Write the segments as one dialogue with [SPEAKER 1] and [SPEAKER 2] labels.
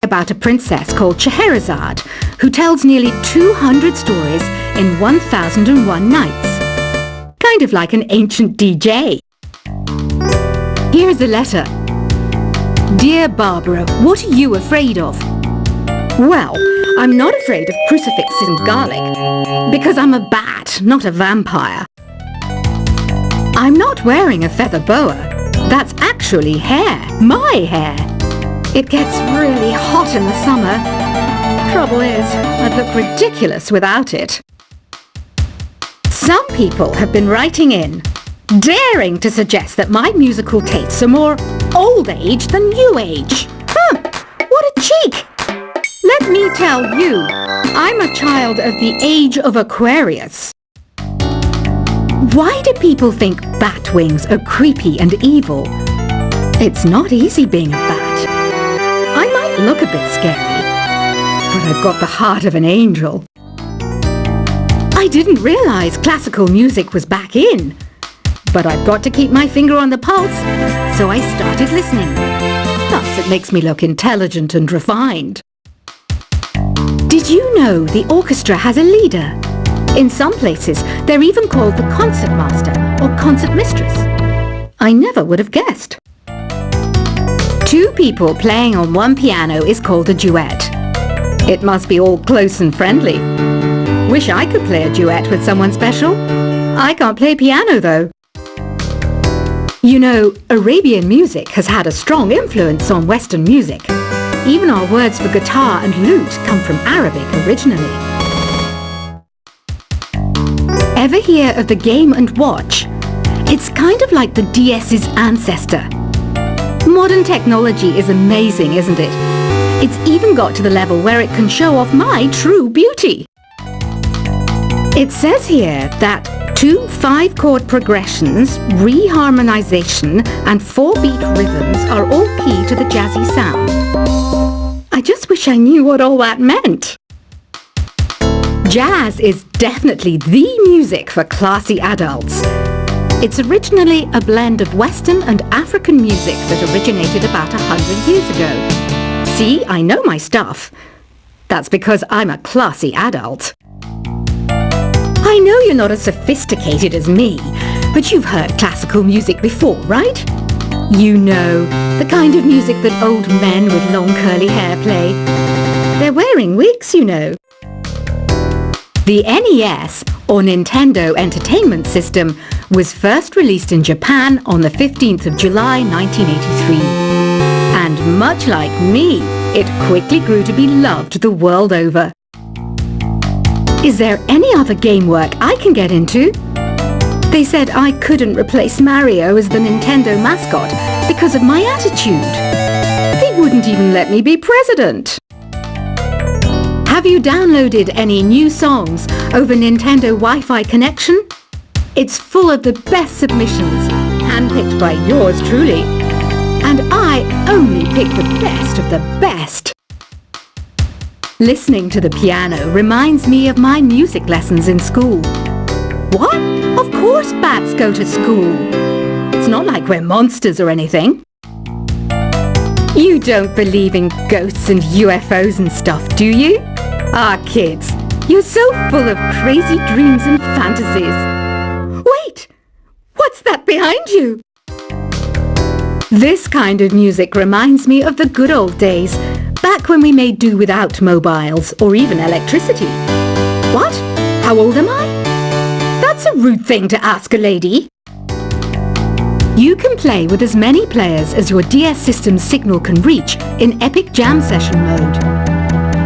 [SPEAKER 1] About a princess called Scheherazade, who tells nearly 200 stories in 1001 nights. Kind of like an ancient DJ. Here's a letter. Dear Barbara, what are you afraid of? Well, I'm not afraid of crucifixes and garlic, because I'm a bat, not a vampire. I'm not wearing a feather boa. That's actually hair, my hair. It gets really hot in the summer. Trouble is, I'd look ridiculous without it. Some people have been writing in, daring to suggest that my musical tastes are more old age than new age. What a cheek! Let me tell you, I'm a child of the age of Aquarius. Why do people think bat wings are creepy and evil? It's not easy being a bat. I might look a bit scary, but I've got the heart of an angel. I didn't realize classical music was back in, but I've got to keep my finger on the pulse, so I started listening. Thus, it makes me look intelligent and refined. Did you know the orchestra has a leader? In some places, they're even called the concertmaster or concert mistress. I never would have guessed. Two people playing on one piano is called a duet. It must be all close and friendly. Wish I could play a duet with someone special. I can't play piano though. You know, Arabian music has had a strong influence on Western music. Even our words for guitar and lute come from Arabic originally. Ever hear of the Game & Watch? It's kind of like the DS's ancestor. Modern technology is amazing, isn't it? It's even got to the level where it can show off my true beauty. It says here that 2 5-chord progressions, reharmonization and 4-beat rhythms are all key to the jazzy sound. I just wish I knew what all that meant. Jazz is definitely the music for classy adults. It's originally a blend of Western and African music that originated about 100 years ago. See, I know my stuff. That's because I'm a classy adult. I know you're not as sophisticated as me, but you've heard classical music before, right? You know, the kind of music that old men with long curly hair play. They're wearing wigs, you know. The NES, or Nintendo Entertainment System, was first released in Japan on the 15th of July 1983. And much like me, it quickly grew to be loved the world over. Is there any other game work I can get into? They said I couldn't replace Mario as the Nintendo mascot because of my attitude. They wouldn't even let me be president. Have you downloaded any new songs over Nintendo Wi-Fi connection? It's full of the best submissions, handpicked by yours truly. And I only pick the best of the best. Listening to the piano reminds me of my music lessons in school. What? Of course bats go to school. It's not like we're monsters or anything. You don't believe in ghosts and UFOs and stuff, do you? Ah, kids, you're so full of crazy dreams and fantasies. Wait! What's that behind you? This kind of music reminds me of the good old days, back when we made do without mobiles or even electricity. What? How old am I? That's a rude thing to ask a lady. You can play with as many players as your DS system's signal can reach in Epic Jam Session mode.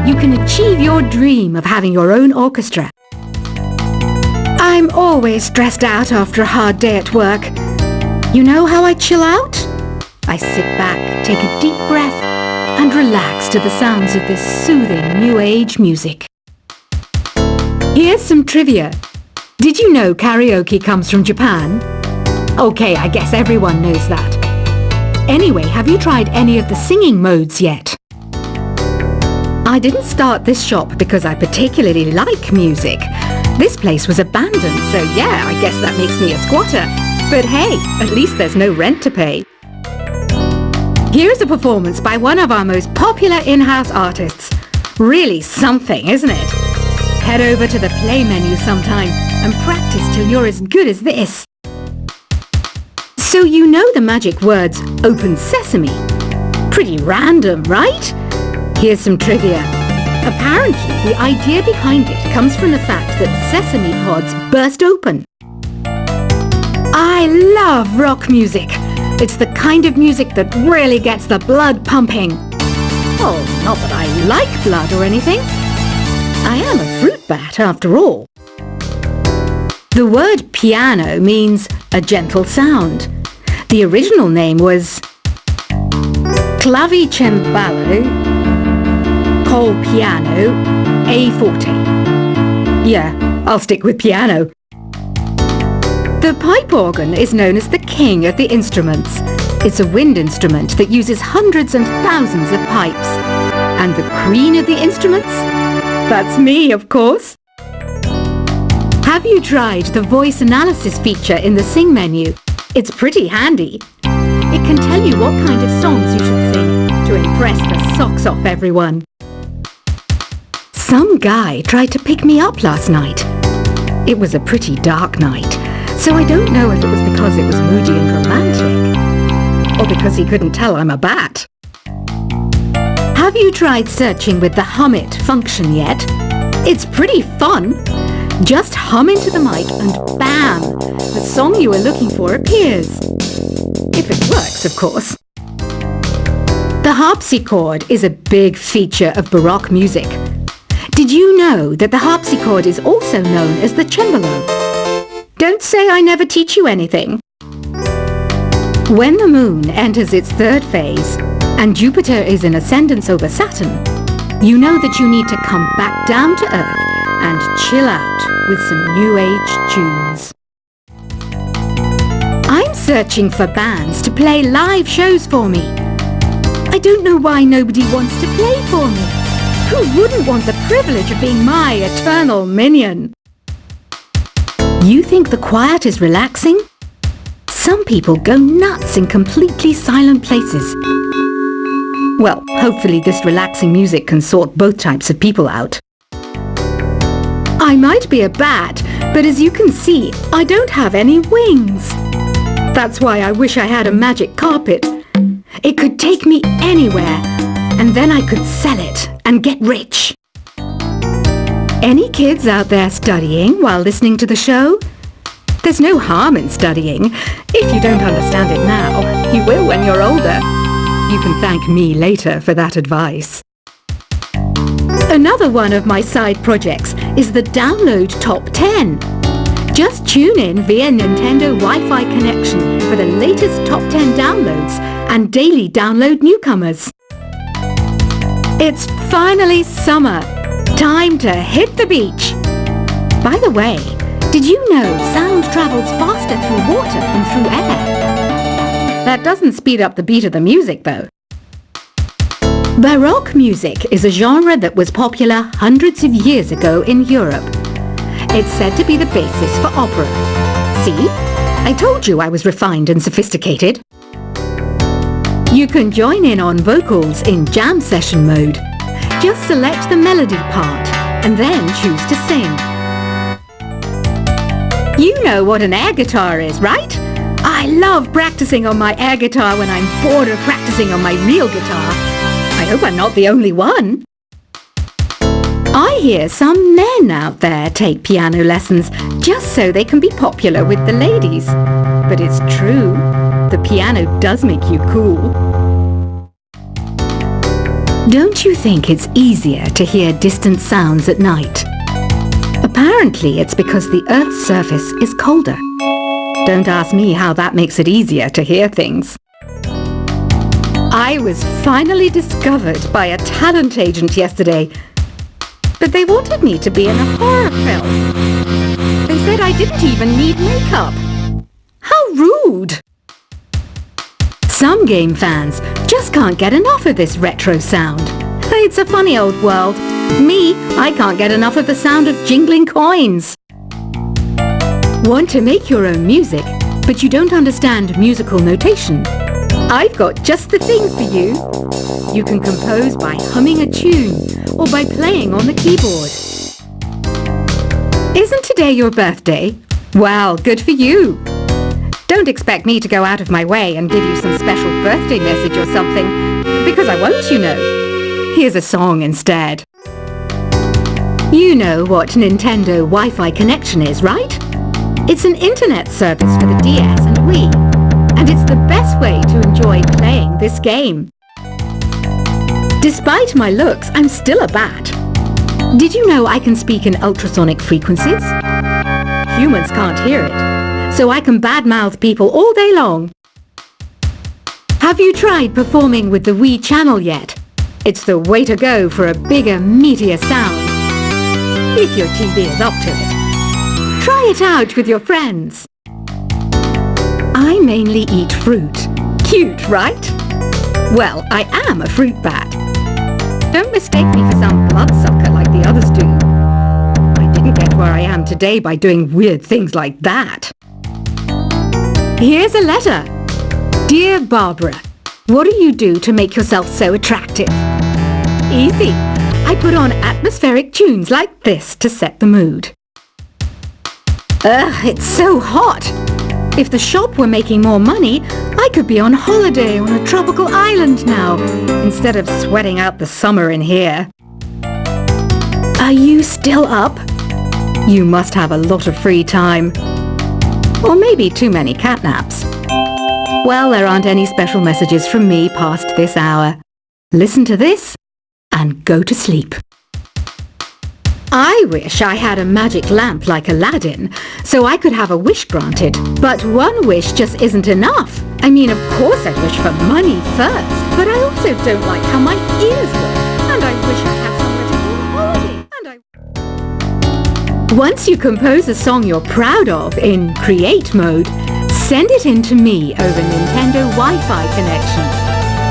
[SPEAKER 1] You can achieve your dream of having your own orchestra. I'm always stressed out after a hard day at work. You know how I chill out? I sit back, take a deep breath, and relax to the sounds of this soothing new age music. Here's some trivia. Did you know karaoke comes from Japan? Okay, I guess everyone knows that. Anyway, have you tried any of the singing modes yet? I didn't start this shop because I particularly like music. This place was abandoned, so yeah, I guess that makes me a squatter. But hey, at least there's no rent to pay. Here's a performance by one of our most popular in-house artists. Really something, isn't it? Head over to the play menu sometime and practice till you're as good as this. So you know the magic words "Open Sesame." Pretty random, right? Here's some trivia. Apparently, the idea behind it comes from the fact that sesame pods burst open. I love rock music. It's the kind of music that really gets the blood pumping. Oh, not that I like blood or anything. I am a fruit bat after all. The word piano means a gentle sound. The original name was clavicembalo col piano a forte. Yeah, I'll stick with piano. The pipe organ is known as the king of the instruments. It's a wind instrument that uses hundreds and thousands of pipes. And the queen of the instruments? That's me, of course. Have you tried the voice analysis feature in the Sing menu? It's pretty handy. It can tell you what kind of songs you should sing to impress the socks off everyone. Some guy tried to pick me up last night. It was a pretty dark night, so I don't know if it was because it was moody and romantic, or because he couldn't tell I'm a bat. Have you tried searching with the Hum It function yet? It's pretty fun. Just hum into the mic and bam! The song you were looking for appears. If it works, of course. The harpsichord is a big feature of Baroque music. Did you know that the harpsichord is also known as the cembalo? Don't say I never teach you anything. When the moon enters its third phase and Jupiter is in ascendance over Saturn, you know that you need to come back down to Earth and chill out with some new age tunes. I'm searching for bands to play live shows for me. I don't know why nobody wants to play for me. Who wouldn't want the privilege of being my eternal minion? You think the quiet is relaxing? Some people go nuts in completely silent places. Well, hopefully this relaxing music can sort both types of people out. I might be a bat, but as you can see, I don't have any wings. That's why I wish I had a magic carpet. It could take me anywhere, and then I could sell it and get rich. Any kids out there studying while listening to the show? There's no harm in studying. If you don't understand it now, you will when you're older. You can thank me later for that advice. Another one of my side projects is the Download Top 10. Just tune in via Nintendo Wi-Fi connection for the latest Top 10 downloads and daily download newcomers. It's finally summer. Time to hit the beach. By the way, did you know sound travels faster through water than through air? That doesn't speed up the beat of the music, though. Baroque music is a genre that was popular hundreds of years ago in Europe. It's said to be the basis for opera. See? I told you I was refined and sophisticated. You can join in on vocals in jam session mode. Just select the melody part and then choose to sing. You know what an air guitar is, right? I love practicing on my air guitar when I'm bored of practicing on my real guitar. I hope I'm not the only one. I hear some men out there take piano lessons just so they can be popular with the ladies. But it's true, the piano does make you cool. Don't you think it's easier to hear distant sounds at night? Apparently it's because the Earth's surface is colder. Don't ask me how that makes it easier to hear things. I was finally discovered by a talent agent yesterday, but they wanted me to be in a horror film. They said I didn't even need makeup. How rude! Some game fans just can't get enough of this retro sound. It's a funny old world. Me, I can't get enough of the sound of jingling coins. Want to make your own music, but you don't understand musical notation? I've got just the thing for you. You can compose by humming a tune or by playing on the keyboard. Isn't today your birthday? Well, good for you. Don't expect me to go out of my way and give you some special birthday message or something, because I won't, you know. Here's a song instead. You know what Nintendo Wi-Fi connection is, right? It's an internet service for the DS and Wii, and it's the best way to enjoy playing this game. Despite my looks, I'm still a bat. Did you know I can speak in ultrasonic frequencies? Humans can't hear it, so I can badmouth people all day long. Have you tried performing with the Wii channel yet? It's the way to go for a bigger, meatier sound. If your TV is up to it. Try it out with your friends. I mainly eat fruit. Cute, right? Well, I am a fruit bat. Don't mistake me for some bloodsucker like the others do. I didn't get where I am today by doing weird things like that. Here's a letter. Dear Barbara, what do you do to make yourself so attractive? Easy. I put on atmospheric tunes like this to set the mood. Ugh, it's so hot. If the shop were making more money, I could be on holiday on a tropical island now, instead of sweating out the summer in here. Are you still up? You must have a lot of free time. Or maybe too many catnaps. Well, there aren't any special messages from me past this hour. Listen to this and go to sleep. I wish I had a magic lamp like Aladdin, so I could have a wish granted. But one wish just isn't enough. I mean, of course I'd wish for money first, but I also don't like how my ears look, and I wish I had somewhere to go on holiday. Once you compose a song you're proud of in Create mode, send it in to me over Nintendo Wi-Fi connection.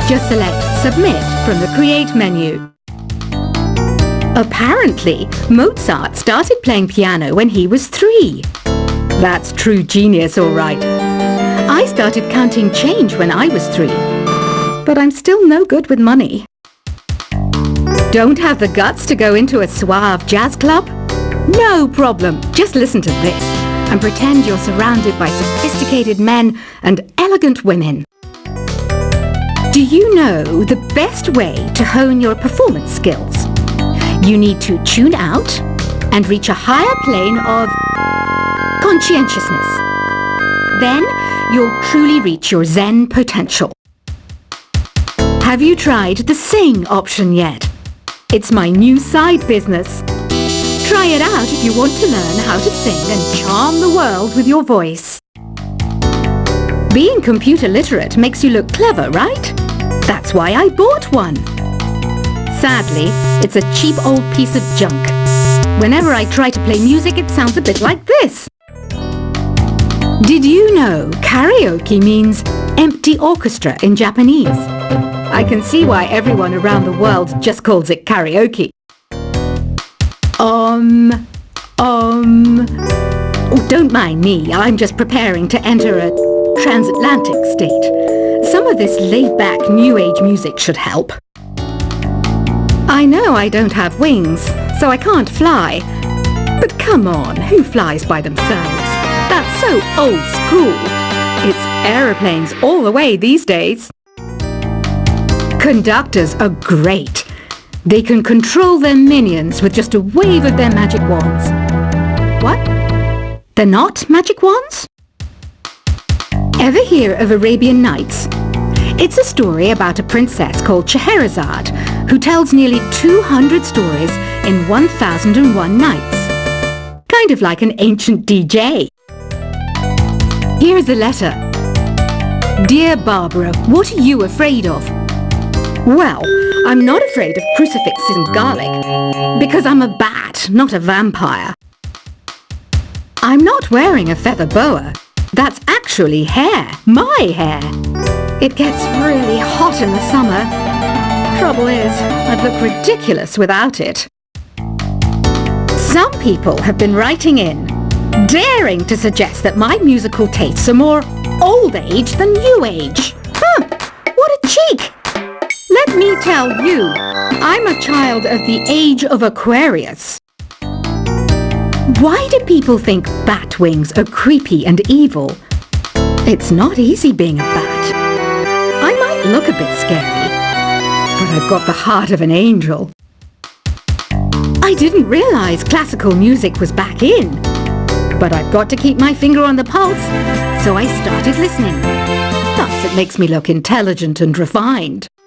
[SPEAKER 1] Just select Submit from the Create menu. Apparently, Mozart started playing piano when he was 3. That's true genius, all right. I started counting change when I was 3. But I'm still no good with money. Don't have the guts to go into a suave jazz club? No problem. Just listen to this and pretend you're surrounded by sophisticated men and elegant women. Do you know the best way to hone your performance skills? You need to tune out and reach a higher plane of conscientiousness. Then you'll truly reach your Zen potential. Have you tried the Sing option yet? It's my new side business. Try it out if you want to learn how to sing and charm the world with your voice. Being computer literate makes you look clever, right? That's why I bought one. Sadly, it's a cheap old piece of junk. Whenever I try to play music, it sounds a bit like this. Did you know karaoke means empty orchestra in Japanese? I can see why everyone around the world just calls it karaoke. Oh, don't mind me. I'm just preparing to enter a transatlantic state. Some of this laid-back New Age music should help. I know I don't have wings, so I can't fly. But come on, who flies by themselves? That's so old school. It's aeroplanes all the way these days. Conductors are great. They can control their minions with just a wave of their magic wands. What? They're not magic wands? Ever hear of Arabian Nights? It's a story about a princess called Scheherazade who tells nearly 200 stories in 1001 nights. Kind of like an ancient DJ. Here's a letter. Dear Barbara, what are you afraid of? Well, I'm not afraid of crucifixes and garlic, because I'm a bat, not a vampire. I'm not wearing a feather boa. That's actually hair, my hair. It gets really hot in the summer. Trouble is, I'd look ridiculous without it. Some people have been writing in, daring to suggest that my musical tastes are more old age than new age. Huh. cheek! Let me tell you, I'm a child of the age of Aquarius. Why do people think bat wings are creepy and evil? It's not easy being a bat. I might look a bit scary, but I've got the heart of an angel. I didn't realize classical music was back in, but I've got to keep my finger on the pulse, so I started listening. Thus, it makes me look intelligent and refined.